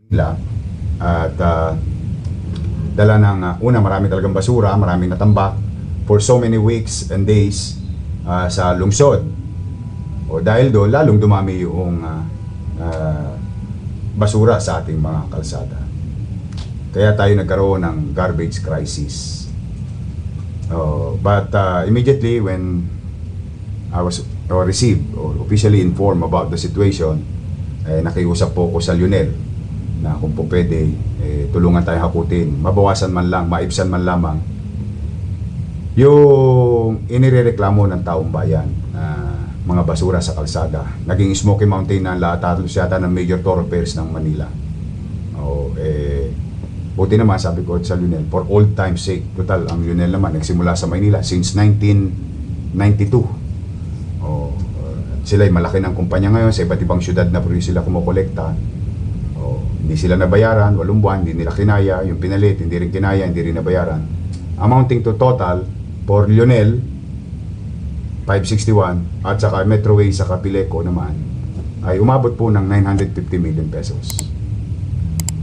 nila at dala ng una, marami talagang basura, maraming natambak for so many weeks and days sa lungsod. O dahil doon, lalong dumami yung basura sa ating mga kalsada. Kaya tayo nagkaroon ng garbage crisis. But immediately when I was received or officially informed about the situation, nakiusap po ko sa Lionel na kung po pwede, tulungan tayo hakutin, mabawasan man lang, maibsan man lamang yung inirereklamo ng taong bayan na mga basura sa kalsada. Naging Smoky Mountain na lahat yata ng major thoroughfares ng Manila. Buti naman, sabi ko sa Lionel, for old time's sake, total, ang Lionel naman nagsimula sa Manila since 1992. Sila'y malaki ng kumpanya ngayon, sa iba't ibang syudad na pwede sila kumukolekta. Hindi sila nabayaran, 8 buwan, hindi nila kinaya, yung pinalit, hindi rin kinaya, hindi rin nabayaran. Amounting to total, for Lionel, 561, at saka Metroway sa Capileco naman, ay umabot po ng 950 million pesos.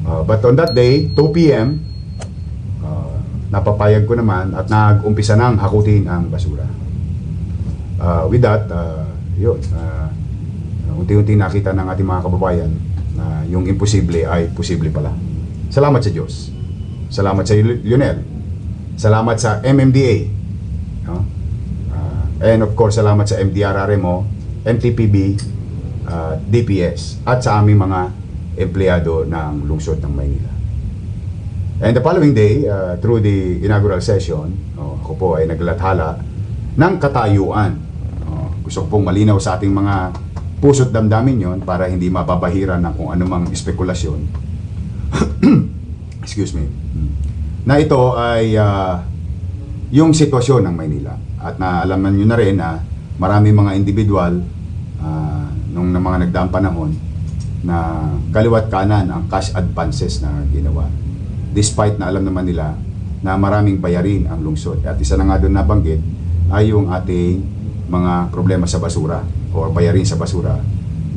But on that day, 2 p.m., napapayag ko naman at nag-umpisa nang hakutin ang basura. With that, unti-unti nakita ng ating mga kababayan na yung imposible ay posible pala. Salamat sa Diyos. Salamat sa Lionel. Salamat sa MMDA. And of course, salamat sa MDRRMO, MTPB, DPS, at sa aming mga empleyado ng lungsod ng Maynila. And the following day, through the inaugural session, ako po ay naglathala ng katayuan. Gusto ko pong malinaw sa ating mga puso't damdamin yon para hindi mapapahiran ng kung anumang espekulasyon. Excuse me. Na ito ay yung sitwasyon ng Maynila. At naalaman nyo na rin na marami mga individual nung mga nagdaang panahon na kaliwat kanan ang cash advances na ginawa. Despite na alam naman nila na maraming bayarin ang lungsod. At isa na nga doon nabanggit ay yung ating mga problema sa basura o bayarin sa basura.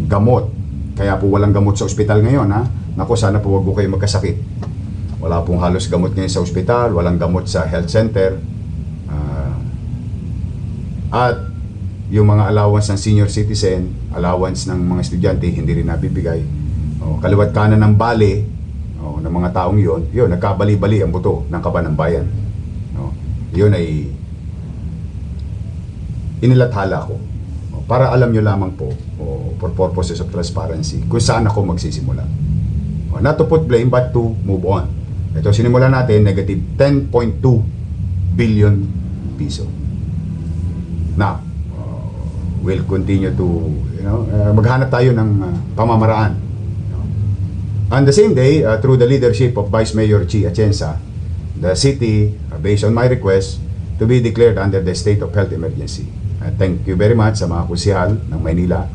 Gamot. Kaya po walang gamot sa ospital ngayon, ha? Naku, sana po wag po kayo magkasakit. Wala pong halos gamot ngayon sa ospital, walang gamot sa health center. At yung mga allowance ng senior citizen, allowance ng mga estudyante, hindi rin nabibigay. Kaliwat kanan ng bale ng mga taong yun, nagkabali-bali ang buto ng kaban ng bayan. Yun ay inilathala ko para alam nyo lamang po for purposes of transparency kung saan ako magsisimula. Not to put blame but to move on. Ito, sinimula natin negative 10.2 billion piso. Now, we'll continue to maghanap tayo ng pamamaraan. On the same day, through the leadership of Vice Mayor Chi Atienza, the city, based on my request, to be declared under the state of health emergency. Thank you very much sa mga kusihal ng Maynila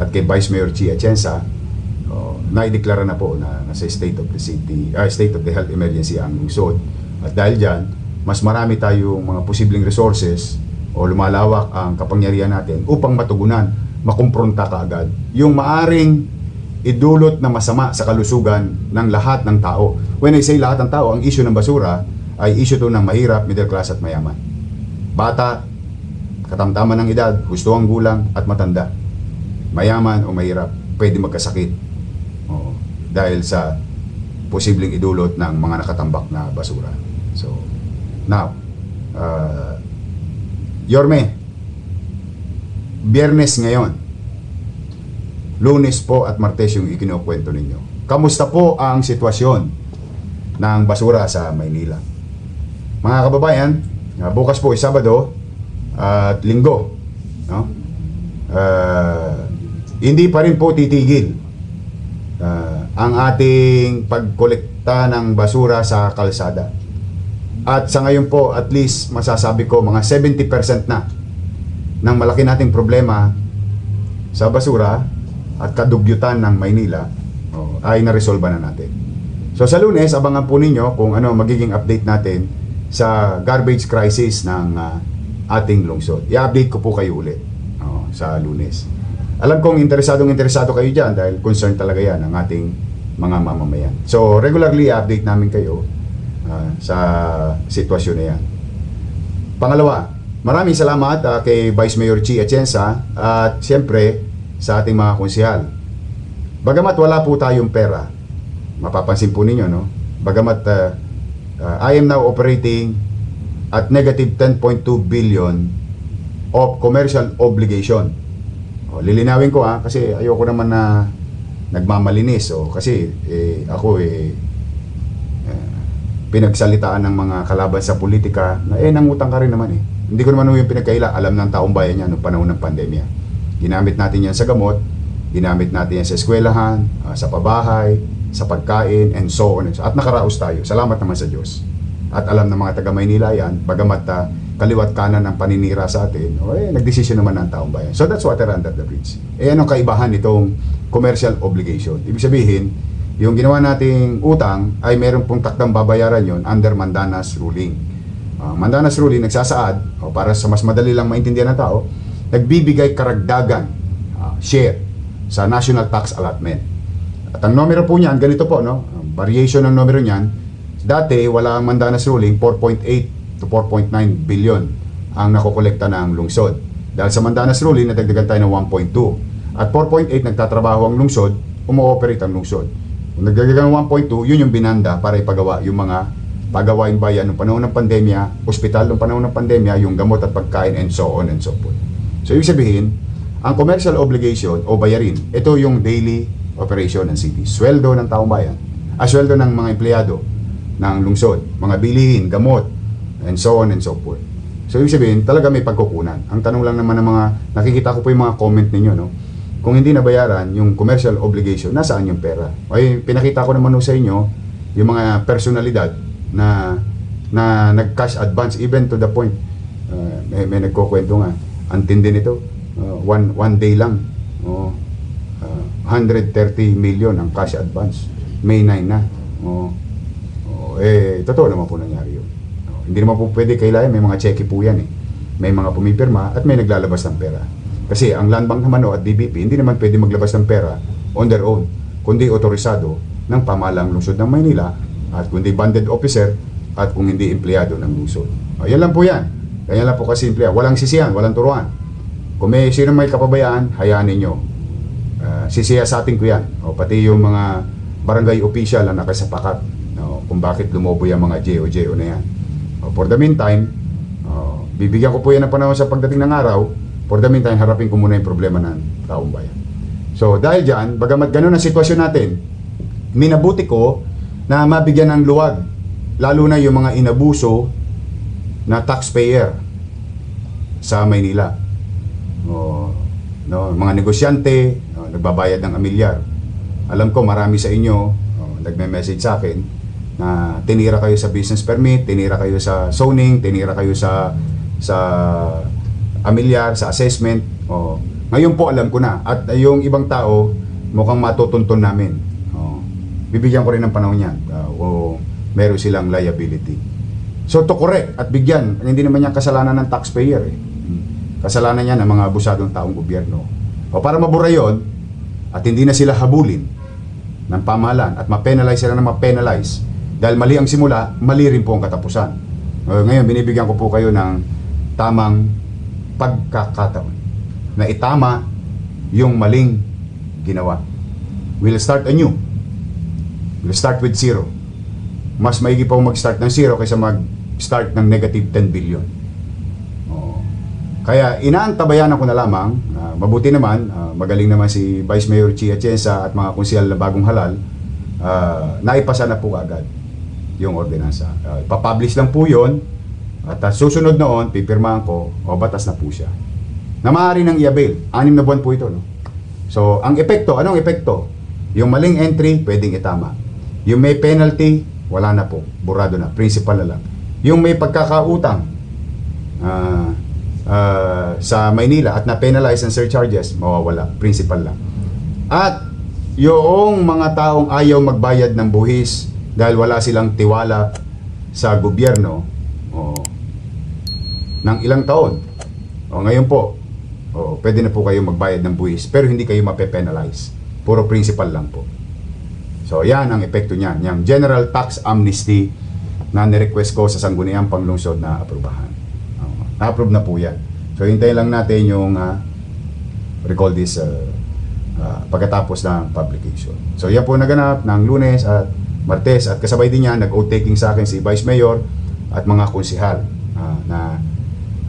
at kay Vice Mayor Chi Atienza. Naideklara na po na nasa state of the city, state of the health emergency ang lungsod. At dahil dyan, mas marami tayong mga posibleng resources o lumalawak ang kapangyarihan natin upang matugunan, makumpronta kaagad yung maaring idulot na masama sa kalusugan ng lahat ng tao. When I say lahat ng tao, ang issue ng basura ay issue to ng mahirap, middle class at mayaman. Bata, katamtaman ng edad, gusto ang gulang at matanda. Mayaman o mahirap, pwede magkasakit dahil sa posibleng idulot ng mga nakatambak na basura. So, now, Yorme, Biyernes ngayon, Lunes po at Martes yung ikinukwento ninyo. Kamusta po ang sitwasyon ng basura sa Maynila? Mga kababayan, bukas po ay Sabado at Linggo, hindi pa rin po titigil ang ating pagkolekta ng basura sa kalsada. At sa ngayon po, at least masasabi ko mga 70% na ng malaki nating problema sa basura at kadugyutan ng Maynila ay naresolba na natin. So sa Lunes, abangan po ninyo kung ano magiging update natin sa garbage crisis ng ating lungsod. I-update ko po kayo ulit sa Lunes. Alam kong interesado kayo dyan dahil concern talaga yan ang ating mga mamamayan. So regularly update namin kayo sa sitwasyon na yan. Pangalawa, maraming salamat kay Vice Mayor Chi Atienza at siyempre sa ating mga konsehal. Bagamat wala po tayong pera, mapapansin po ninyo, no? Bagamat I am now operating at negative 10.2 billion of commercial obligation. Lilinawin ko kasi ayoko naman na nagmamalinis. Kasi ako pinagsalitaan ng mga kalaban sa politika na nangutang ka rin naman Hindi ko naman yung pinagkaila. Alam ng taong bayan niya noong panahon ng pandemya. Ginamit natin yan sa gamot, ginamit natin yan sa eskwelahan, sa pabahay, sa pagkain, and so on. At nakaraos tayo. Salamat naman sa Diyos. At alam ng mga taga Maynila yan, bagamat kaliwat kanan ng paninira sa atin, nagdesisyon naman ng taong bayan. So that's water under the bridge. Anong kaibahan nitong commercial obligation? Ibig sabihin, yung ginawa nating utang ay meron pong takdang babayaran yon under Mandanas ruling. Mandanas ruling nagsasaad, para sa mas madali lang maintindihan ng tao, nagbibigay karagdagan share sa national tax allotment. At ang numero po niyan, ganito po, no? Variation ng numero niyan, dati wala ang Mandanas ruling, 4.8 to 4.9 billion ang nakokolekta ng lungsod. Dahil sa Mandanas ruling, nadagdagan tayo ng 1.2. At 4.8 nagtatrabaho ang lungsod, umo-operate ang lungsod. Kung nagdagdagan ng 1.2, yun yung binanda para ipagawa yung mga pagawain bayan noong panahon ng pandemya, ospital noong panahon ng pandemya, yung gamot at pagkain, and so on and so forth. So, ibig sabihin, ang commercial obligation o bayarin, ito yung daily operation ng city. Sweldo ng taong bayan, sweldo ng mga empleyado ng lungsod, mga bilihin, gamot, and so on and so forth. So, ibig sabihin, talaga may pagkukunan. Ang tanong lang naman ng mga, nakikita ko po yung mga comment ninyo, no? Kung hindi nabayaran yung commercial obligation, nasaan yung pera? Ay, pinakita ko naman sa inyo yung mga personalidad na nag-cash advance even to the point. May nagkukwento nga, ang tindi nito, one day lang, 130 million ang cash advance. May 9 na. Totoo naman po nangyari yun. Hindi naman po pwede kailangan, may mga cheque po yan May mga pumipirma at may naglalabas ng pera. Kasi ang Land Bank naman at DBP, hindi naman pwede maglabas ng pera on their own, kundi otorisado ng pamahalang lungsod ng Maynila at kundi banded officer at kung hindi empleyado ng lungsod. Yan lang po yan. Kaya lang po kasi empleyado. Walang sisiyan, walang turuan. Kung may sino may kapabayaan, hayaan ninyo. Sisiyasatin ko yan. Pati yung mga barangay official na nakasapakat kung bakit lumobo yung mga JO na yan. For the meantime, bibigyan ko po yan ng panahon sa pagdating ng araw. For the meantime, harapin ko muna yung problema ng taong bayan. So, dahil dyan, bagamat ganun ang sitwasyon natin, minabuti ko na mabigyan ng luwag, lalo na yung mga inabuso na taxpayer sa Maynila. Mga negosyante, nagbabayad ng amilyar. Alam ko, marami sa inyo, nagme-message sa akin, na tinira kayo sa business permit, tinira kayo sa zoning, tinira kayo sa amilyar, sa assessment. Ngayon po alam ko na. At yung ibang tao, mukhang matutuntun namin. Bibigyan ko rin ng panahon yan. Meron silang liability. So to correct at bigyan, hindi naman yan kasalanan ng taxpayer. Kasalanan yan ng mga abusadong taong gobyerno. Para mabura yun, at hindi na sila habulin ng pamahalaan at ma-penalize sila na ma-penalize. Dahil mali ang simula, mali rin po ang katapusan. Ngayon, binibigyan ko po kayo ng tamang pagkakataon na itama yung maling ginawa. We'll start anew. We'll start with zero. Mas maigi pa mag-start ng zero kaysa mag-start ng negative 10 billion. Kaya inaantabayanan ko na lamang, mabuti naman, magaling naman si Vice Mayor Chi Atienza at mga konsehal na bagong halal, naipasa na po agad yung ordinansa. Ipapublish lang po yun, at susunod noon, pipirmahan ko, batas na po siya. Na maaari nang i-avail. 6 na buwan po ito. No? So, ang epekto, anong epekto? Yung maling entry, pwedeng itama. Yung may penalty, wala na po. Burado na. Principal na lang. Yung may pagkakautang sa Maynila at na-penalize ng surcharges, mawawala. Principal lang. At yung mga taong ayaw magbayad ng buhis dahil wala silang tiwala sa gobyerno ng ilang taon. Ngayon po, pwede na po kayo magbayad ng buwis pero hindi kayo mape-penalize. Puro principal lang po. So yan ang epekto niyan, yung general tax amnesty na nirequest ko sa Sangguniang Panglungsod na aprubahan. Na-approve na po yan. So hintayin lang natin yung recall this pagkatapos ng publication. So yan po naganap ng Lunes at Martes, at kasabay din yan nag-oath taking sa akin si Vice Mayor at mga konsihal na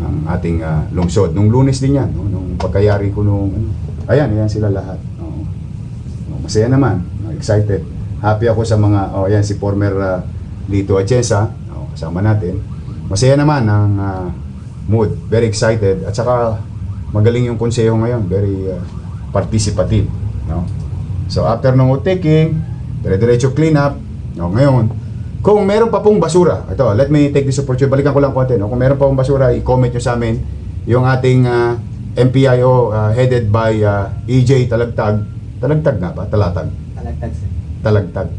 ang ating lungsod. Nung Lunes din yan, no? Nung pagkayari ko nung ayan sila lahat. Masaya naman, excited. Happy ako sa mga, ayan si former Lito Atienza, kasama natin. Masaya naman ang mood, very excited. At saka magaling yung konseho ngayon, very participative. No? So after ng taking, dire-diretso clean up. No? Ngayon, kung meron pa pong basura, ito, let me take this opportunity, balikan ko lang konti. No? Kung meron pa pong basura, i-comment nyo sa amin yung ating MPIO headed by EJ Talagtag. Talagtag nga ba? Talatag? Talagtag, sir. Talagtag.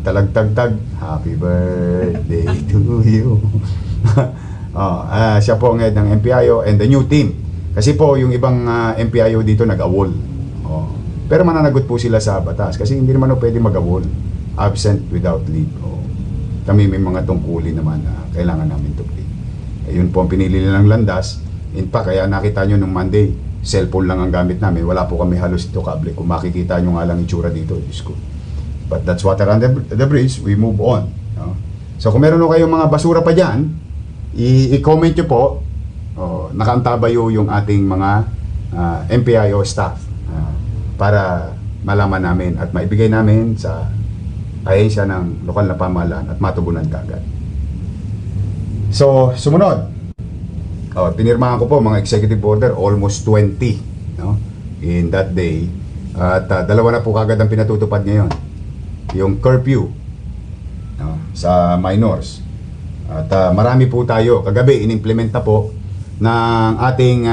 Talagtag. Happy birthday to you. Siya po ang head ng MPIO and the new team. Kasi po yung ibang MPIO dito nag-awol. Pero mananagot po sila sa batas kasi hindi naman pwede mag-awol. Absent without leave. Kami may mga tungkulin naman na kailangan namin tuklin. Yun po ang pinili nilang landas. In fact, kaya nakita nyo nung Monday, cellphone lang ang gamit namin. Wala po kami halos ito kable. Kung makikita nyo nga lang itsura dito, Diyos ko. But that's water under the bridge. We move on. So kung meron kayong mga basura pa dyan, i-comment nyo po. Nakaantabayo yung ating mga MPIO staff para malaman namin at maibigay namin sa ahensya ng lokal na pamahalaan at matugunan kagad. So, sumunod. Pinirmahan ko po mga executive order, almost 20 in that day. At dalawa na po kagad ang pinatutupad ngayon. Yung curfew sa minors. At marami po tayo. Kagabi, inimplement na po ng ating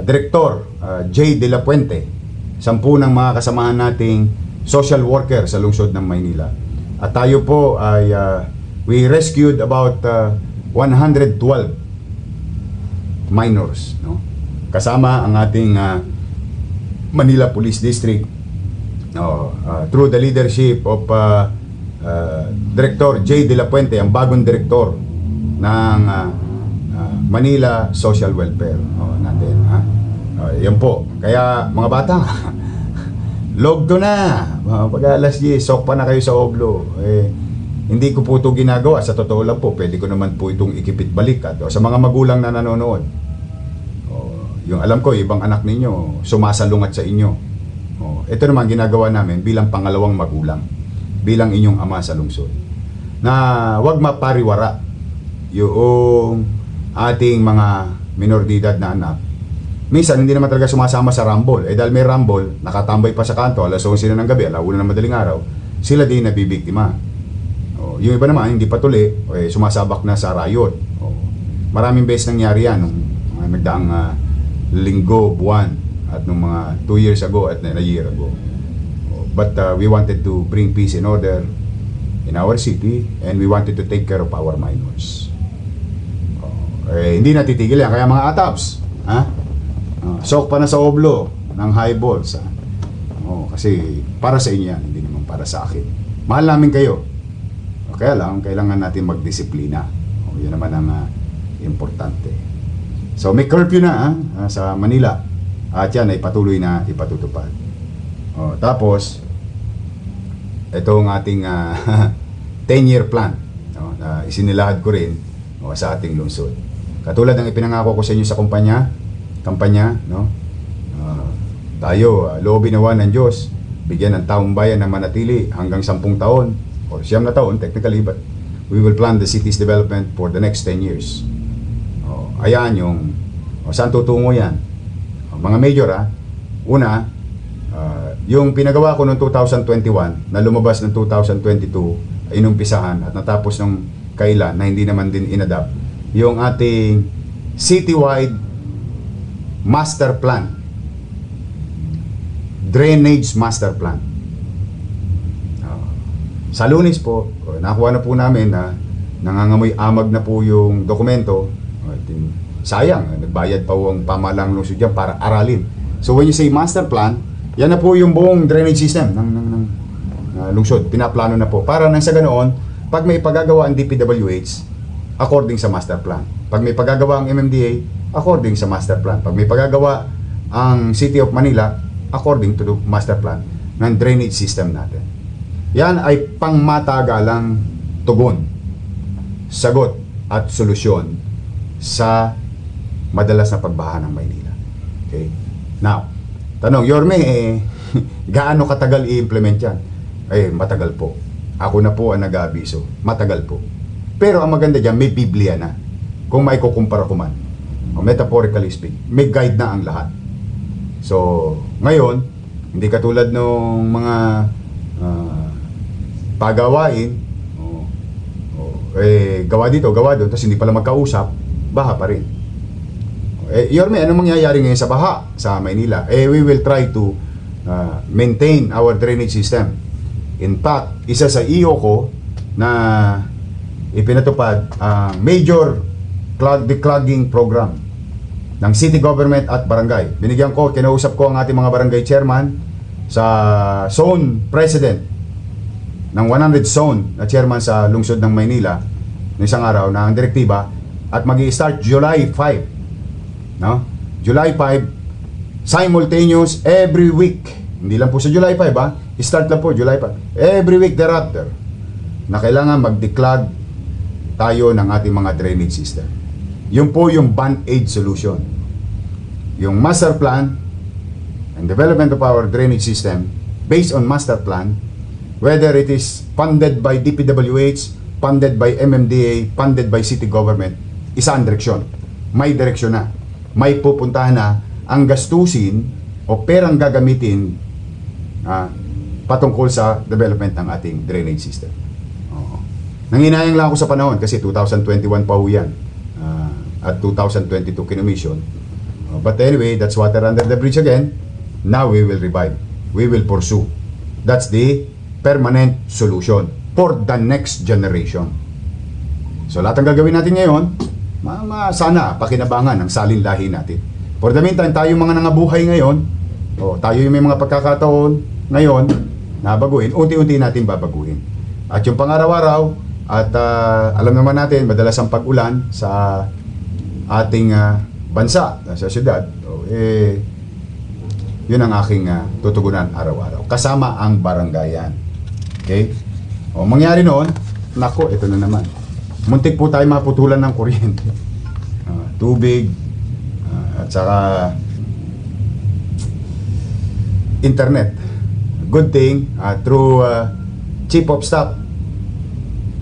Director J. De La Puente. 10 ng mga kasamahan nating social worker sa lungsod ng Maynila. At tayo po ay we rescued about 112 minors, kasama ang ating Manila Police District through the leadership of Director J. De La Puente, ang bagong direktor ng Manila Social Welfare natin. Yan po. Kaya mga bata, logdo na. Pag alas 10, sok pa na kayo sa oblo. Hindi ko po ito ginagawa. Sa totoo lang po, pwede ko naman po itong ikipit balikat. Sa mga magulang na nanonood, yung alam ko, ibang anak ninyo, sumasalungat sa inyo. Ito naman ginagawa namin bilang pangalawang magulang, bilang inyong ama sa lungsod. Na wag mapariwara yung ating mga minor de edad na anak. Minsan, hindi naman talaga sumasama sa rumble. Dahil may rumble, nakatambay pa sa kanto, alas 11 ng gabi, alauna ng madaling araw, sila din nabibiktima. Yung iba naman, hindi patuloy, sumasabak na sa riot. Maraming beses nangyari yan nung nagdaang linggo, buwan, at nung mga 2 years ago at a year ago. But we wanted to bring peace and order in our city and we wanted to take care of our minors. Hindi natitigil yan. Kaya mga atabs, sok pa na sa oblo ng highballs. Kasi para sa inyo yan, hindi naman para sa akin. Mahal namin kayo. Kaya lang, kailangan natin magdisiplina. Yun naman ang importante. So may curfew na sa Manila. At yan ay patuloy na ipatutupad. Tapos, ito ang ating 10-year plan na isinilahad ko rin sa ating lungsod. Katulad ng ipinangako ko sa inyo sa kampanya, tayo, loobin nawa ng Diyos, bigyan ng taong bayan na manatili hanggang 10 taon or 9 na taon technically, but we will plan the city's development for the next 10 years. Ayan yung saan tutungo yan. Mga major, una, yung pinagawa ko noong 2021 na lumabas ng 2022 ay inumpisahan at natapos ng kailan na hindi naman din inadapt yung ating citywide master plan, drainage master plan. Sa Lunes po, nakuha na po namin na nangangamoy amag na po yung dokumento. Sayang, nagbayad pa ang pamahalang lungsod dyan para aralin. So when you say master plan, yan na po yung buong drainage system ng lungsod. Pinaplano na po. Para nang sa ganoon, pag may pagagawa ang DPWH, according sa master plan. Pag may pagagawa ang MMDA, according sa master plan. Pag may pagagawa ang City of Manila, according to the master plan ng drainage system natin. Yan ay pangmatagalang tugon, sagot at solusyon sa madalas na pagbaha ng Maynila. Okay? Now, tanong, Yorme, gaano katagal i-implement yan? Matagal po. Ako na po ang nag-aabiso. Matagal po. Pero ang maganda dyan, may Biblia na. Kung may kukumpara ko man. Metaphorically speak, may guide na ang lahat. So, ngayon, hindi katulad nung mga pagawain, gawa dito, gawa doon, tapos hindi pala magkausap, baha pa rin. Yorme, anong mangyayari ngayon sa baha sa Maynila? We will try to maintain our drainage system. In fact, isa sa iyo ko na ipinatupad ang major declogging program ng city government at barangay. Binigyan ko, kinausap ko ang ating mga barangay chairman sa zone president ng 100 zone na chairman sa lungsod ng Maynila ng isang araw na ang direktiba at magi-start July 5. No? July 5, simultaneous every week. Hindi lang po sa July 5 start lang po July 5. Every week thereafter na kailangan mag-declog tayo ng ating mga drainage system. Yun po yung band-aid solution. Yung master plan and development of our drainage system based on master plan, whether it is funded by DPWH, funded by MMDA, funded by city government, isa ang direksyon. May direksyon na. May pupuntahan na ang gastusin o perang gagamitin patungkol sa development ng ating drainage system. Nanginayang lang ako sa panahon kasi 2021 pa ho yan at 2022 kinomission. But anyway, that's water under the bridge again. Now we will revive. We will pursue. That's the permanent solution for the next generation. So lahat ng gagawin natin ngayon, sana pakinabangan ang salin lahi natin. For the meantime, tayo mga nangabuhay ngayon, tayo yung may mga pagkakataon ngayon na baguhin, unti-unti natin babaguhin. At yung pang-araw-araw, at alam naman natin, madalas ang pag-ulan sa ating bansa, sa syudad, yun ang aking tutugunan araw-araw. Kasama ang barangayan. Okay? Mangyari noon, nako, ito na naman. Muntik po tayo maputulan ng kuryente. Tubig, at saka internet. Good thing, through Chief of Staff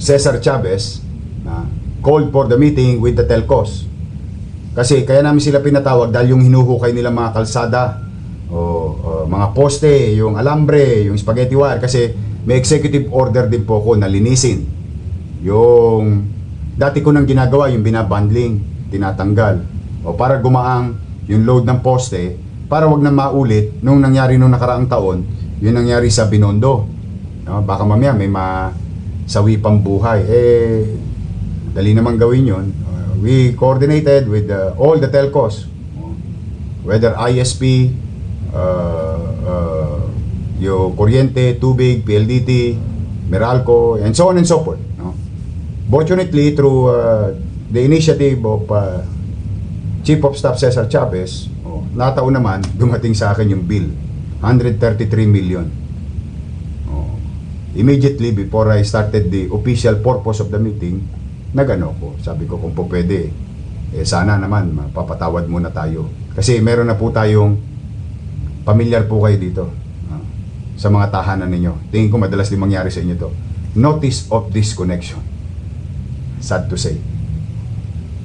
Cesar Chavez, called for the meeting with the telcos. Kasi kaya namin sila pinatawag dahil yung hinuhukay nila mga kalsada o mga poste, yung alambre, yung spaghetti wire, kasi may executive order din po ko na linisin yung dati ko nang ginagawa, yung binabundling, tinatanggal o para gumaang yung load ng poste para wag na maulit nung nangyari nung nakaraang taon, yung nangyari sa Binondo. Baka mamaya may masawi pang buhay. Dali namang gawin yun. We coordinated with all the telcos, whether ISP, yung Kuryente, Tubig, PLDT, Meralco, and so on and so forth. Fortunately, through the initiative of Chief of Staff Cesar Chavez, nataon naman, dumating sa akin yung bill, 133 million. Immediately before I started the official purpose of the meeting, nagano ko, sabi ko kung po pwede, sana naman mapapatawad muna tayo. Kasi meron na po tayong, pamilyar po kayo dito sa mga tahanan ninyo. Tingin ko madalas din mangyari sa inyo to. Notice of disconnection. Sad to say.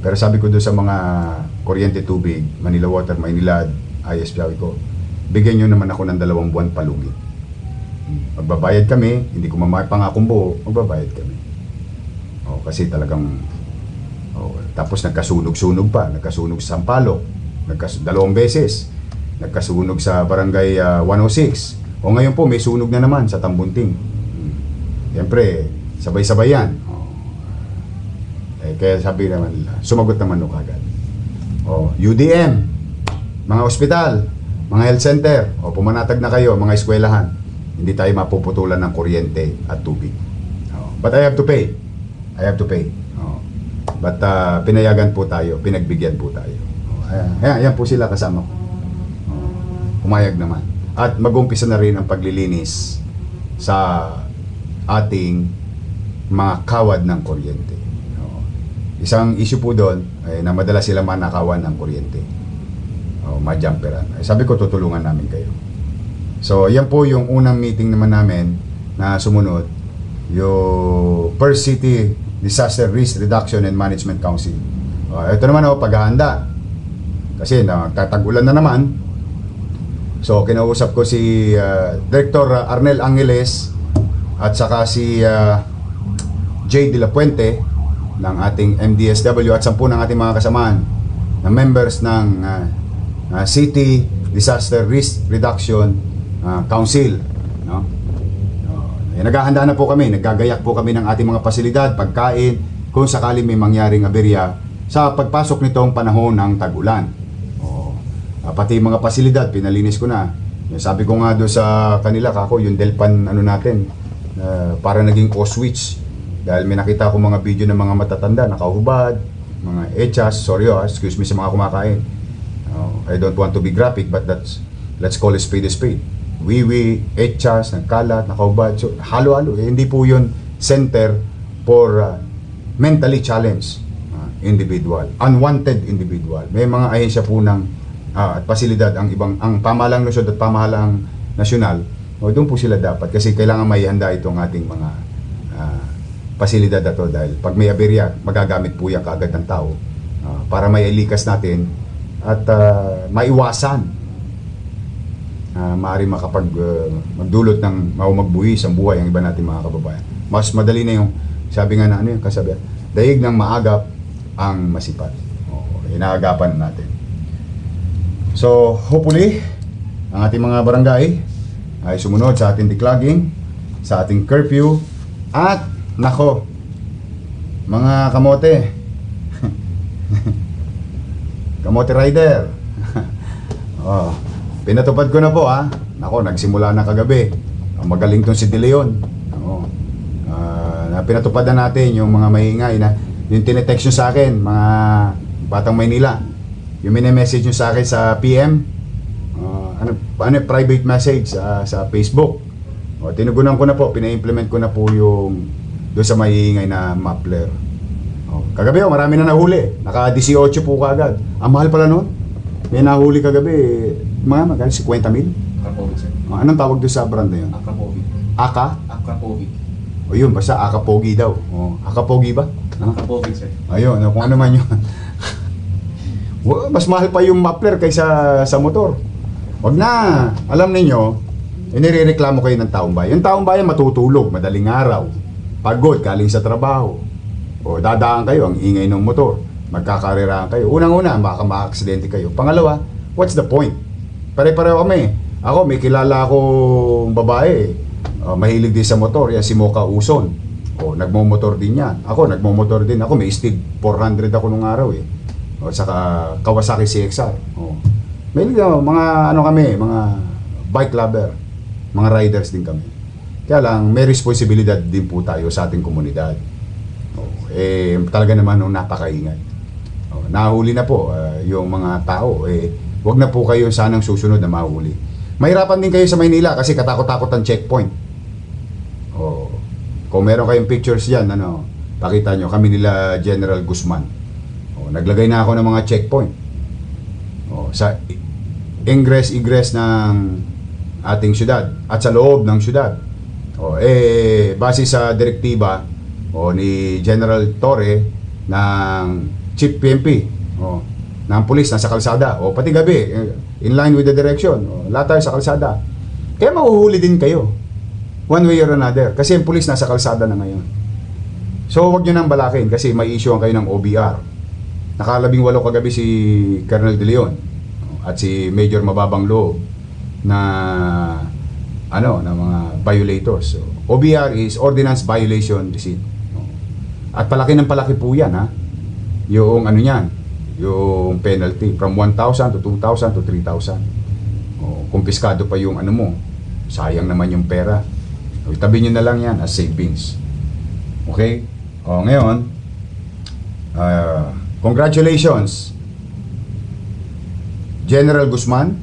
Pero sabi ko doon sa mga Kuryente, Tubig, Manila Water, Maynilad, ISP, sabi ko, bigyan nyo naman ako ng 2 buwan palugit. Magbabayad kami, hindi ko pangakong buo, magbabayad kami. Kasi talagang, tapos nagkasunog-sunog pa, nagkasunog sa Sampaloc, 2 beses, nagkasunog sa Barangay 106, ngayon po may sunog na naman sa Tambunting. Siyempre, sabay-sabay yan. Kaya sabi naman nila, sumagot naman no kagad. UDM, mga ospital, mga health center, pumanatag na kayo, mga eskwelahan. hindi tayo mapuputulan ng kuryente at tubig. But I have to pay. I have to pay. But pinayagan po tayo, pinagbigyan po tayo. Ayan po sila kasama ko. Pumayag naman. At mag-umpisa na rin ang paglilinis sa ating mga kawad ng kuryente. Isang issue po doon ay na madalas sila manakawan ng kuryente. Majumperan. Sabi ko, tutulungan namin kayo. So, yan po yung unang meeting naman namin na sumunod, yung Perth City Disaster Risk Reduction and Management Council. Ito naman paghahanda. Kasi nagtatag-ulan na naman. So, kinausap ko si Director Arnel Angeles at saka si Jay De La Puente ng ating MDSW at 10 ng ating mga kasamaan na members ng City Disaster Risk Reduction Council, no? Naghahanda na po kami, naggagayak po kami ng ating mga pasilidad, pagkain, kung sakali may mangyaring aberya sa pagpasok nitong panahon ng tag-ulan. Pati mga pasilidad, pinalinis ko na. Sabi ko nga doon sa kanila, kako, yung Delpan natin, para naging O-switch. Dahil may nakita ko mga video ng mga matatanda, nakahubad, mga echas, sorry excuse me sa mga kumakain. I don't want to be graphic, but let's call it spade a spade. Wiwi, echas, nagkalat, nakahubad, so halo-halo. Hindi po yun center for mentally challenged individual, unwanted individual. May mga ahensya po ng at pasilidad ang pamahalang lungsod at pamahalang nasyonal, doon po sila dapat kasi kailangan may handa itong ating mga pasilidad na to dahil pag may aberya, magagamit po yan kaagad ng tao para may ilikas natin at maiwasan maaari magdulot ng magbuhis ang buhay ang iba natin mga kababayan. Mas madali na yung sabi nga na yung kasabihan, daig ng maagap ang masipat. Inaagapan natin. So, hopefully, ang ating mga barangay ay sumunod sa ating declogging, sa ating curfew, at, nako, mga kamote, kamote rider, pinatupad ko na po nako, nagsimula na kagabi, magaling tong si De Leon, pinatupad na natin yung mga maingay na, yung tinetext nyo sa akin, mga Batang Maynila, yung message nyo sa akin sa PM, private message sa Facebook. Tinugunan ko na po, pina-implement ko na po yung doon sa maiingay na muffler. Kagabi marami na nahuli, naka 18 po kagad. Ang mahal pala noon. May nahuli kagabi, magkano 50 mil? Akrapovic, sir. Anong tawag doon sa brand na yun? Akrapovic. Akrapovic. O yun, basta Akapogi daw. Akapogi ba? Akrapovic, sir. Ayun, kung ano man yun. Mas mahal pa yung muffler kaysa sa motor. Wag na. Alam niyo, inirereklamo kayo ng taong bayan. Yung taong bayan matutulog, madaling araw. Pagod, galing sa trabaho. O dadaan kayo, ang ingay ng motor. Magkakarirahan kayo. Unang-una, baka ma-aksidente kayo. Pangalawa, what's the point? Pare-pareho kami. Ako, may kilala akong babae. Mahilig din sa motor. Yan si Mocha Uson. Nagmo-motor din yan. Ako, nagmo-motor din. Ako, may Steed 400 ako nung araw saka Kawasaki CXR. May mga kami, mga bike lover, mga riders din kami. Kaya lang, may responsibilidad din po tayo sa ating komunidad. Talaga naman napakaingay. Nahuli na po yung mga tao. Wag na po kayo sanang susunod na mahuli. Mahirapan din kayo sa Maynila kasi katakot-takot ang checkpoint. Kung meron kayong pictures dyan, pakita nyo, kami nila General Guzman. Naglagay na ako ng mga checkpoint sa ingress-egress ng ating syudad at sa loob ng syudad. Base sa direktiba ni General Torre ng Chief PNP ng pulis nasa kalsada pati gabi in line with the direction lahat tayo sa kalsada, kaya mahuhuli din kayo one way or another kasi yung pulis nasa kalsada na ngayon. So wag nyo nang balakin kasi may issue kayo ng OBR. Nakalabing-8 kagabi si Colonel De Leon at si Major Mababang Loob na na mga violators. So, OBR is Ordinance Violation Receipt. At palaki ng palaki po yan yung yung penalty from 1,000 to 2,000 to 3,000. Kumpiskado pa yung mo, sayang naman yung pera. Itabi nyo na lang yan as savings. Okay? O ngayon, congratulations, General Guzman,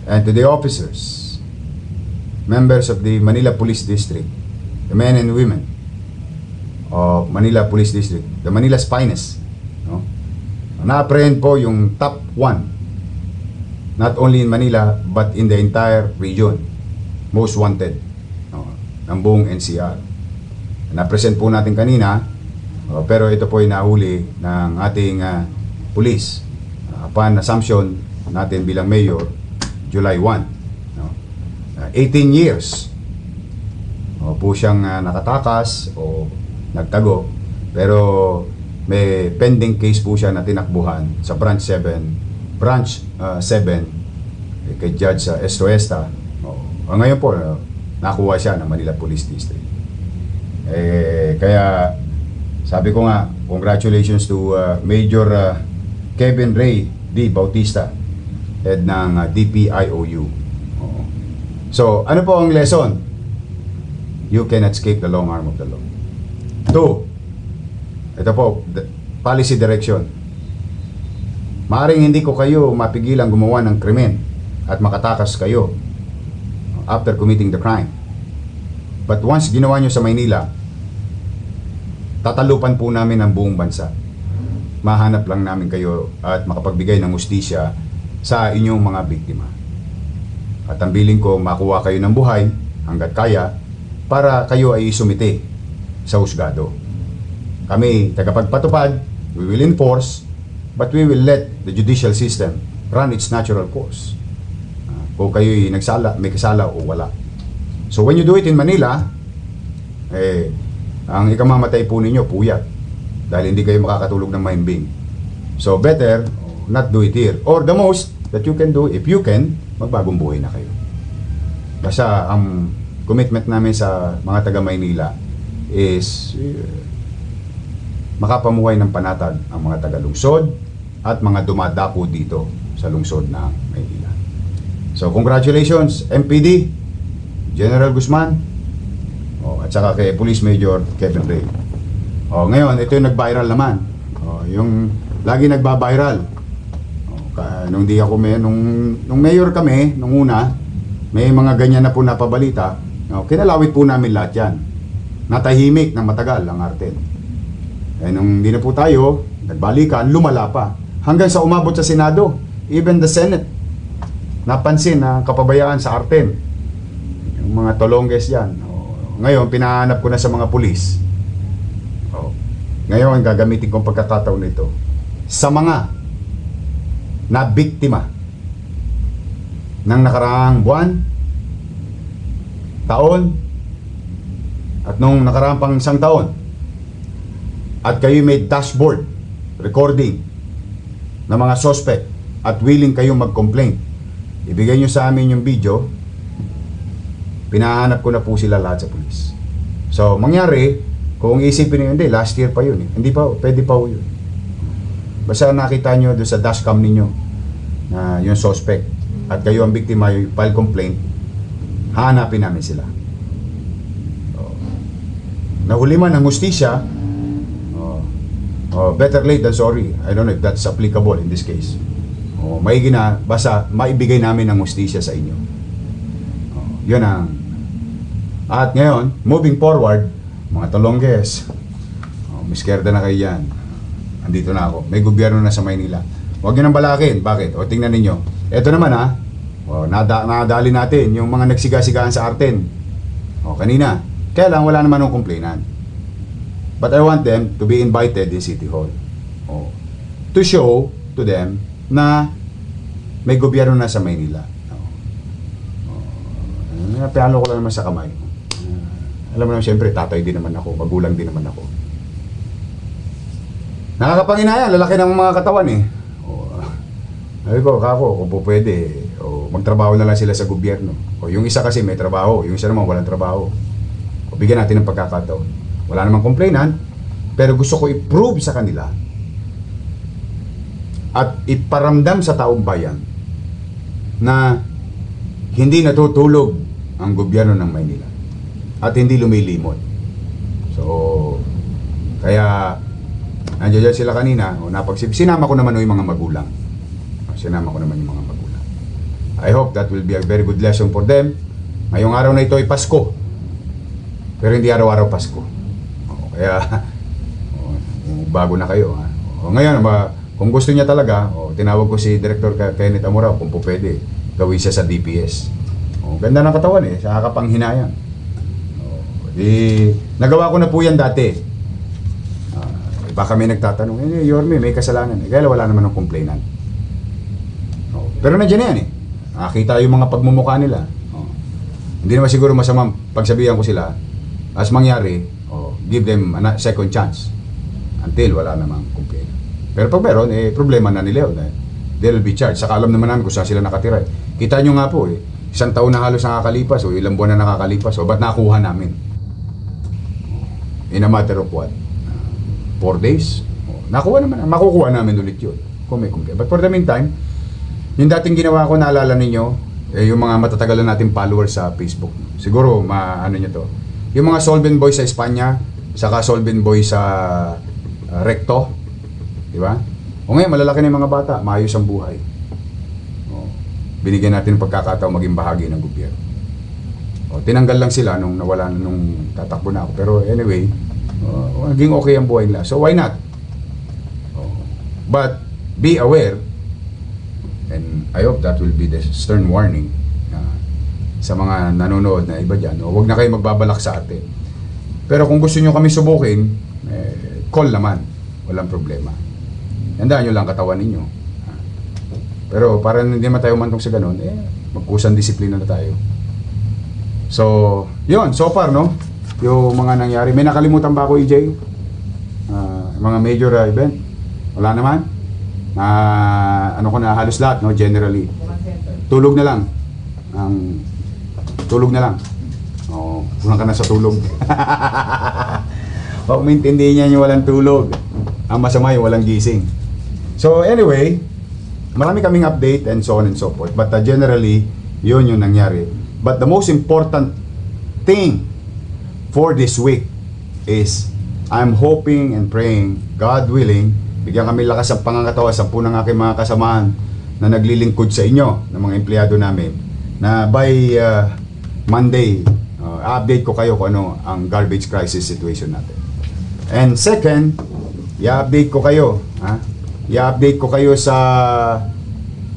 and to the officers, members of the Manila Police District, the men and women of Manila Police District, the Manila's finest. No? Na-apprehend po yung top 1, not only in Manila but in the entire region, most wanted, no, ng buong NCR. Na-present po natin kanina, pero ito po ay nahuli ng ating police upon assumption natin bilang mayor July 1, no? 18 years po siyang nakatakas o nagtago, pero may pending case po siya na tinakbuhan sa branch 7 kay Judge Estoesta. Ngayon po nakuha siya ng Manila Police District. Kaya sabi ko nga, congratulations to Major Kevin Ray D. Bautista, head ng DPIOU. So, ano po ang lesson? You cannot escape the long arm of the law. 2, ito po, policy direction. Maaring hindi ko kayo mapigilang gumawa ng krimen at makatakas kayo after committing the crime. But once ginawa nyo sa Maynila, tatalupan po namin ang buong bansa. Mahanap lang namin kayo at makapagbigay ng hustisya sa inyong mga biktima. At ang biling ko, makuha kayo ng buhay hanggat kaya para kayo ay sumite sa husgado. Kami, tagapagpatupad, we will enforce, but we will let the judicial system run its natural course. Kung kayo'y nagsala, may kasala o wala. So when you do it in Manila, ang ikamamatay po ninyo, puyat. Dahil hindi kayo makakatulog ng mahimbing. So better not do it here. Or the most that you can do, if you can, magbagong buhay na kayo. Basta ang commitment namin sa mga taga Maynila is makapamuhay ng panatag ang mga taga lungsod at mga dumadako dito sa lungsod ng Maynila. So congratulations MPD General Guzman, at saka kay Police Major Kevin Ray. Ngayon ito yung nag-viral naman, yung lagi nagba-viral. Nung di ako nung mayor kami nung una, may mga ganyan na po napabalita. Kinalawit po namin lahat yan. Natahimik ng matagal ang Arten. Nung di na po tayo nagbalikan, lumala pa hanggang sa umabot sa Senado. Even the Senate napansin na kapabayaan sa Arten, yung mga tolongges yan. Ngayon pinahanap ko na sa mga pulis. Ngayon gagamitin kong pagkakataon nito sa mga na biktima ng nakaraang buwan, taon, at nung nakaraang pang isang taon, at kayo may dashboard recording ng mga suspect at willing kayong mag-complain, ibigay nyo sa amin yung video. Pinahanap ko na po sila lahat sa police. So mangyari, kung isipin nyo, hindi, last year pa yun hindi pa, pwede pa yun. Basta nakita nyo doon sa dashcam ninyo na yung suspect at kayo ang biktima, yung file complaint, hahanapin namin sila. Nahuli man ang hustisya, better late than sorry. I don't know if that's applicable in this case. Maigi na, basta maibigay namin ang hustisya sa inyo. Yun ang. At ngayon, moving forward, mga tolongges, miskerda na kayo yan. Andito na ako. May gobyerno na sa Maynila. Huwag nyo nang balakin. Bakit? Tingnan ninyo. Ito naman nadali natin yung mga nagsiga-sigaan sa Arten. Kanina. Kaya lang, wala naman ng complainant. But I want them to be invited in City Hall. To show to them na may gobyerno na sa Maynila. Piano ko lang naman sa kamay. Alam mo naman, siyempre, tatay din naman ako, magulang din naman ako. Nakakapanginaya, lalaki ng mga katawan Sabi ko, kung po pwede, magtrabaho na lang sila sa gobyerno. Yung isa kasi may trabaho, yung isa naman walang trabaho. Bigyan natin ng pagkakataon. Wala namang complainant, pero gusto ko i-prove sa kanila at iparamdam sa taong bayan na hindi natutulog ang gobyerno ng Maynila at hindi lumilimot. So, kaya nandiyan sila kanina, sinama ko naman yung mga magulang. Sinama ko naman yung mga magulang. I hope that will be a very good lesson for them. Ngayong araw na ito ay Pasko. Pero hindi araw-araw Pasko. Kaya, bago na kayo. Ha? Ngayon, kung gusto niya talaga, tinawag ko si Director Kenneth Amorao kung po pwede, gawin siya sa DPS. Ganda ng katawan sa kakapanghinayang. Nagawa ko na po yan dati. Baka may nagtatanong, Yorme, may kasalanan. Kaya wala naman ng complainant. Pero nandiyan yan nakita yung mga pagmumukha nila. Hindi naman siguro masamang pagsabihan ko sila, as mangyari, give them a second chance until wala namang complainant. Pero pag meron, problema na nila yun. They'll be charged. Saka alam naman namin kung saan sila nakatira. Kita nyo nga po, isang taon na halos nakakalipas o ilang buwan na nakakalipas. Ba't nakuha namin? In a matter of what? 4 days. Nakuha naman. Makukuha namin ulit yun. Kung may complaint. But for the meantime, yung dating ginawa ko, naalala ninyo, yung mga matatagalan natin followers sa Facebook. Siguro, ano nyo to. Yung mga Solvent Boys sa Espanya, saka Solvent Boys sa Recto. Di ba? O ngayon, malalaki na yung mga bata. Maayos ang buhay. Binigyan natin ng pagkakataon maging bahagi ng gobyerno. Tinanggal lang sila nung nawala nung tatakbo na ako. Pero anyway, naging okay ang buhay nila. So why not? But be aware, and I hope that will be the stern warning sa mga nanonood na iba dyan. Huwag na kayo magbabalak sa atin. Pero kung gusto nyo kami subukin, call naman. Walang problema. Handaan nyo lang katawan ninyo. Pero para hindi naman tayo mantong sa ganun, magkusang disiplina na tayo. So, yun. So far, no? Yung mga nangyari. May nakalimutan ba ako, EJ? Mga major event? Wala naman? Ano ko na, halos lahat, no? Generally. Tulog na lang. Tulog na lang. Kulang ka na sa tulog. Pag maintindihan niya yung walang tulog. Ang masama yung walang gising. So, anyway, marami kaming update and so on and so forth. But generally, yun yung nangyari. But the most important thing for this week is I'm hoping and praying, God willing, bigyan kami lakas ng pangangatawa sa ng aking mga kasamahan na naglilingkod sa inyo, ng mga empleyado namin, na by Monday, update ko kayo kung ano ang garbage crisis situation natin. And second, i-update ko kayo, i-update ko kayo sa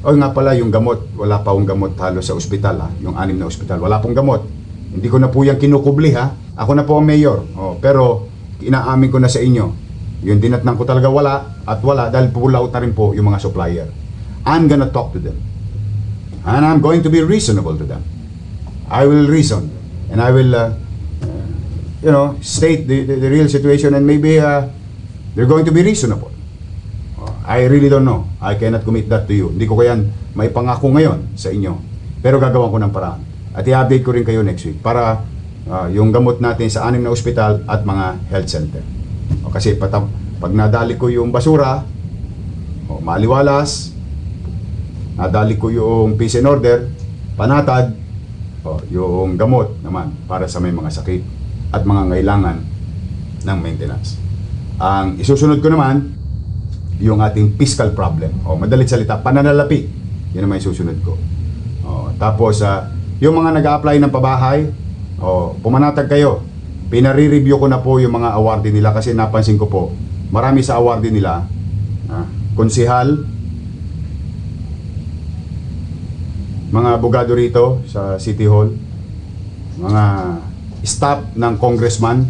nga pala yung gamot, wala pa akong gamot halos sa ospital, yung 6 na ospital, wala pong gamot. Hindi ko na po yan kinukubli, ako na po ang mayor. Pero inaamin ko na sa inyo, yung dinatnan ko talaga wala dahil pull out na rin po yung mga supplier. I'm gonna talk to them. And I'm going to be reasonable to them. I will reason and I will state the real situation, and maybe they're going to be reasonable. I really don't know. I cannot commit that to you. Hindi ko kayan may pangako ngayon sa inyo. Pero gagawin ko ng paraan. At i-update ko rin kayo next week para yung gamot natin sa 6 na ospital at mga health center. Kasi pag nadali ko yung basura, maliwalas, nadali ko yung peace and order, panatag, yung gamot naman para sa may mga sakit at mga ngailangan ng maintenance. Ang isusunod ko naman, yung ating fiscal problem. Madalit salita, pananalapi. Yun naman yung susunod ko. Tapos, yung mga nag-a-apply ng pabahay, pumanatag kayo. Pinare-review ko na po yung mga awardee nila kasi napansin ko po, marami sa awardee nila, konsihal, mga abogado rito sa City Hall, mga staff ng congressman,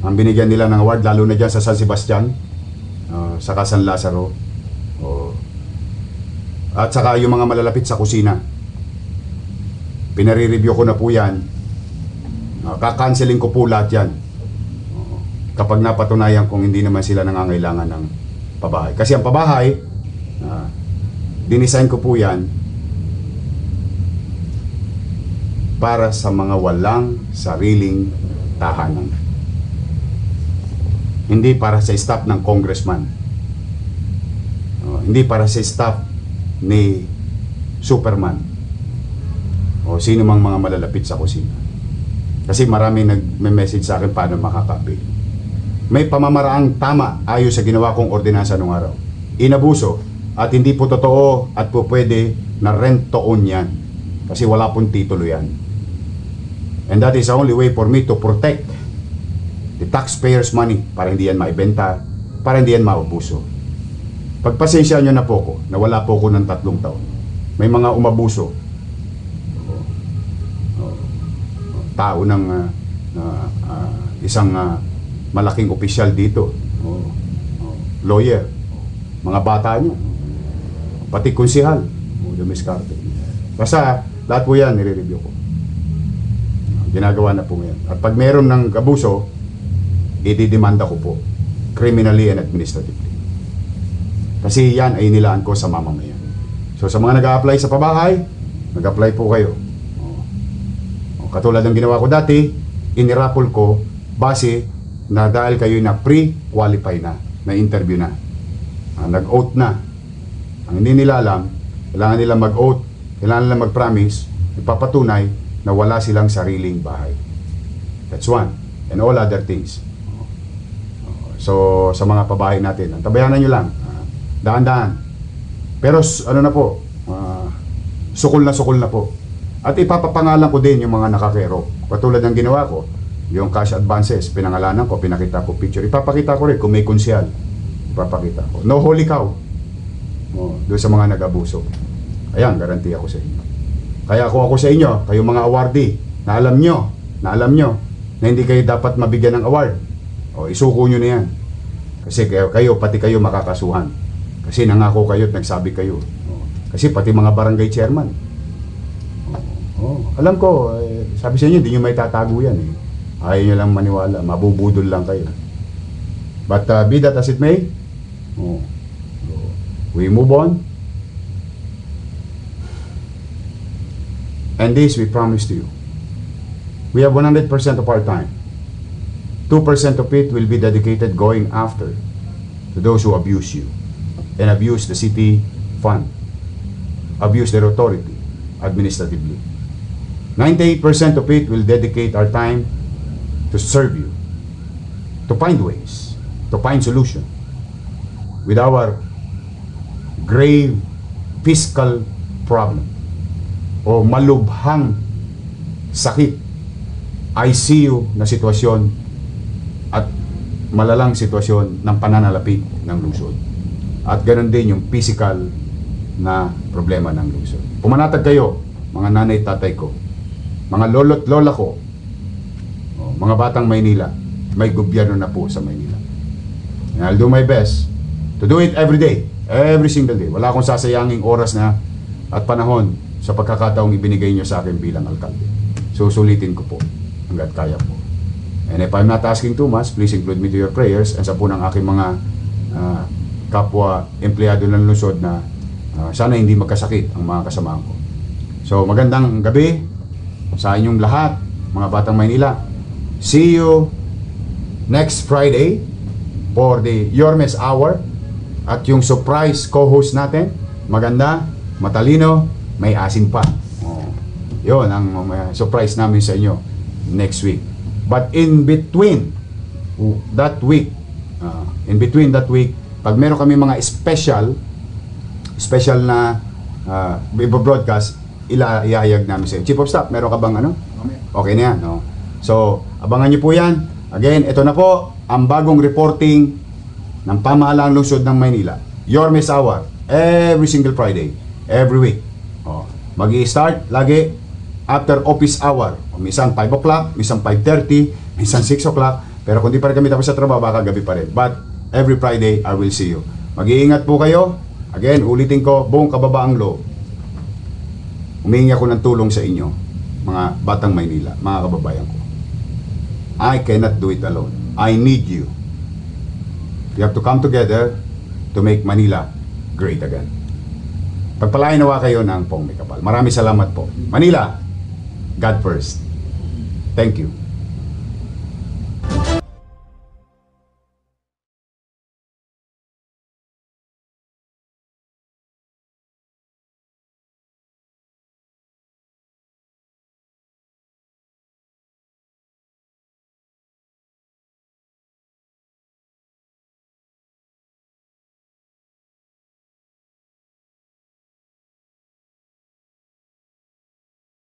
ang binigyan nila ng award, lalo na dyan sa San Sebastian, saka San Lazaro, at saka yung mga malalapit sa kusina. Pinare-review ko na po yan. Kakanseling ko po lahat yan kapag napatunayan kung hindi naman sila nangangailangan ng pabahay. Kasi ang pabahay, dinisign ko po yan para sa mga walang sariling tahanan. Hindi para sa staff ng congressman. Hindi para sa staff ni Superman. o sino mang mga malalapit sa kusina. Kasi marami nagme-message sa akin paano makaka-avail. May pamamaraang tama ayon sa ginawa kong ordinansa nung araw. Inabuso at hindi po totoo at po pwede na rent to own yan. Kasi wala pong titulo yan. And that is the only way for me to protect the taxpayers' money para hindi yan maibenta, para hindi yan maubuso. Pagpasensya nyo na po ko na wala po ko ng 3 taon. May mga umabuso. Tao ng isang malaking opisyal dito. Lawyer. Mga bata nyo. Pati konsihal. Dumiskarte. Basta lahat po yan nire-review ko. Ginagawa na po ngayon. At pag meron ng abuso, ididemanda ko po. Criminally and administratively. Kasi yan ay nilaan ko sa mamamayan. So sa mga nag-a-apply sa pabahay, nag-apply po kayo. Katulad ng ginawa ko dati, inirapol ko base na dahil kayo na pre-qualify na interview na. Nag-oath na. Ang hindi nila alam, kailangan nila mag-oath, kailangan nila mag-promise, ipapatunay na wala silang sariling bahay. That's one. And all other things. So, sa mga pabahay natin, tabayanan nyo lang. Daan-daan. Pero, ano na po, sukol na po. At ipapapangalan ko din yung mga nakakero. Katulad ng ginawa ko, yung cash advances, pinangalanan ko, pinakita ko picture. Ipapakita ko rin kung may konsyal. Ipapakita ko. No holy cow. Doon sa mga nag-abuso. Ayan, garanti ako sa inyo. Kaya kung ako sa inyo, kayo mga awardee, na alam nyo na hindi kayo dapat mabigyan ng award, isuko nyo na yan. Kasi kayo, pati kayo makakasuhan. Kasi nangako kayo at nagsabi kayo. Kasi pati mga barangay chairman. Alam ko, sabi sa inyo, hindi nyo may tatago yan. Ayaw nyo lang maniwala, mabubudol lang kayo. But be that as it may, we move on. And this we promise to you. We have 100% of our time. 2% of it will be dedicated going after to those who abuse you and abuse the city fund, abuse their authority administratively. 98% of it will dedicate our time to serve you, to find ways, to find solution with our grave fiscal problem o malubhang sakit, ICU na sitwasyon at malalang sitwasyon ng pananalapi ng lungsod. At ganoon din yung physical na problema ng lungsod. Pumanatag kayo, mga nanay tatay ko, mga lolo't lola ko, mga batang Maynila, may gobyerno na po sa Maynila. And I'll do my best to do it every day, every single day. Wala akong sasayanging oras na at panahon sa pagkakataong ibinigay nyo sa akin bilang alkalde. Susulitin ko po hanggat kaya po. And if I'm not asking too much, please include me to your prayers and sa po ng aking mga kapwa empleyado ng lungsod na sana hindi magkasakit ang mga kasamahan ko. So magandang gabi sa inyong lahat, mga batang Maynila. See you next Friday for the Yormes Hour at yung surprise co-host natin, maganda, matalino, may asin pa. Yun ang surprise namin sa inyo next week. But in between that week, pag meron kami mga special na broadcast, iayag namin sa inyo. Chief of Staff, meron ka bang ano? Okay na yan. No? So, abangan nyo po yan. Again, ito na po ang bagong reporting ng pamahalaang lungsod ng Maynila. Yormes Hour, every single Friday, every week. Mag-i-start lagi after office hour. Minsan 5 o'clock, minsan 5:30, minsan 6 o'clock. Pero kung di pa rin kami tapos sa trabaho, baka gabi pa rin. But every Friday, I will see you. Mag-iingat po kayo. Again, ulitin ko, buong kababaang loob. Humingi ako ng tulong sa inyo, mga batang Maynila, mga kababayan ko. I cannot do it alone. I need you. We have to come together to make Manila great again. Pagpalain nawa kayo ng Pong May Kapal. Maraming salamat po. Manila, God first. Thank you.